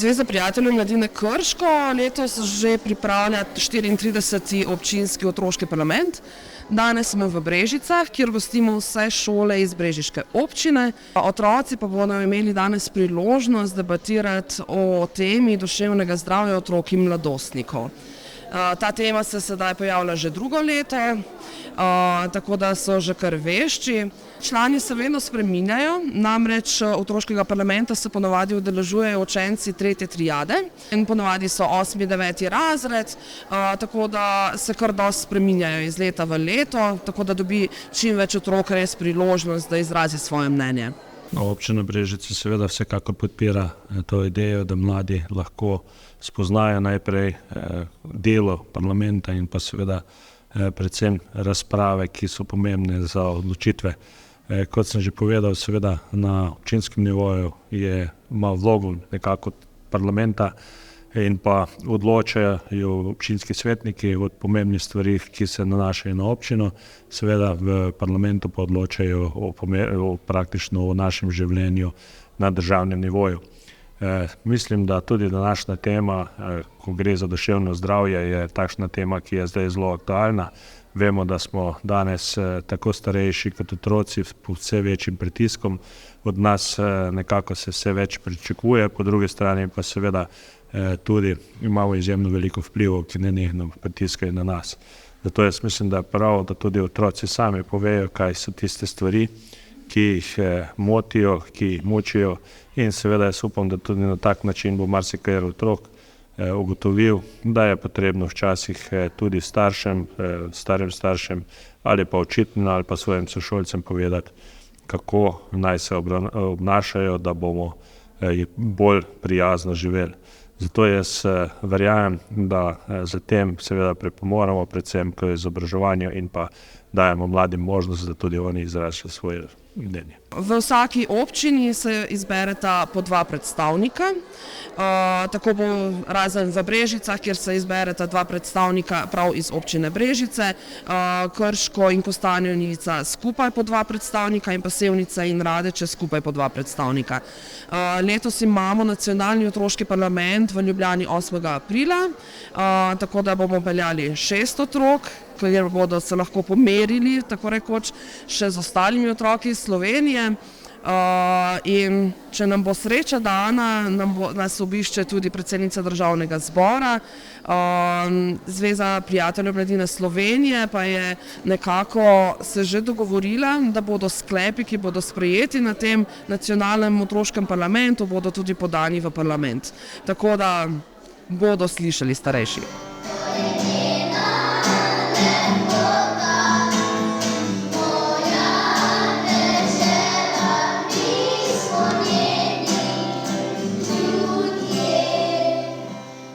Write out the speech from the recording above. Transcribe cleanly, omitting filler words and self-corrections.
Zveza prijateljev mladine Krško letos že pripravlja 34. občinski otroški parlament. Danes smo v Brežicah, kjer gostimo vse šole iz brežiške občine. Otroci pa bodo imeli danes priložnost debatirati o temi duševnega zdravja otrok in mladostnikov. Ta tema se sedaj pojavlja že drugo leto, tako da so že kar vešči. Člani se vedno spreminjajo, namreč otroškega parlamenta se ponovadi udeležujejo učenci 3. triade in ponovadi so 8. 9. razred, tako da se kar dosti spreminjajo iz leta v leto, tako da dobi čim več otrok res priložnost, da izrazi svoje mnenje. Občina Brežice seveda vsekakor podpira to idejo, da mladi lahko spoznajo najprej delo parlamenta in pa seveda predvsem razprave, ki so pomembne za odločitve. Kot sem že povedal, seveda na občinskem nivoju ima vlogo nekako parlamenta in pa odločajo občinski svetniki o pomembnih stvarih, ki se nanašajo na občino, seveda v parlamentu pa odločajo praktično o našem življenju na državnem nivoju. Mislim, da tudi današnja tema, ko gre za duševno zdravje, je takšna tema, ki je zdaj zelo aktualna. Vemo, da smo danes tako starejši kot otroci pod vse večjim pritiskom. Od nas nekako se vse več pričakuje, po drugi strani pa seveda tudi imamo izjemno veliko vplivov, ki nenehno pritiskajo na nas. Zato jaz mislim, da je prav, da tudi otroci sami povejo, kaj so tiste stvari, ki jih motijo, ki jih mučijo, in seveda jaz upam, da tudi na tak način bo marsikaj otrok ugotovil, da je potrebno včasih tudi starim staršem ali pa učiteljem ali pa svojim sošolcem povedati, kako naj se obnašajo, da bomo bolj prijazno živeli. Zato jaz verjamem, da za tem seveda pripomoremo predvsem k izobraževanju in pa dajemo mladim možnost, da tudi oni izrazijo svoje mnenje. V vsaki občini se izbereta po 2 predstavnika, tako bo razen v Brežicah, kjer se izbereta 2 predstavnika prav iz občine Brežice, Krško in Kostanjevica skupaj po 2 predstavnika in pa Sevnica in Radeče skupaj po 2 predstavnika. Letos imamo nacionalni otroški parlament v Ljubljani 8. aprila, tako da bomo peljali 6 otrok, kjer bodo se lahko pomerili, tako rekoč, še z ostalimi otroki iz Slovenije. In če nam bo sreča dana, nas obišče tudi predsednica Državnega zbora. Zveza prijateljev mladine Slovenije pa je nekako se že dogovorila, da bodo sklepi, ki bodo sprejeti na tem nacionalnem otroškem parlamentu, bodo tudi podani v parlament. Tako da bodo slišali starejši.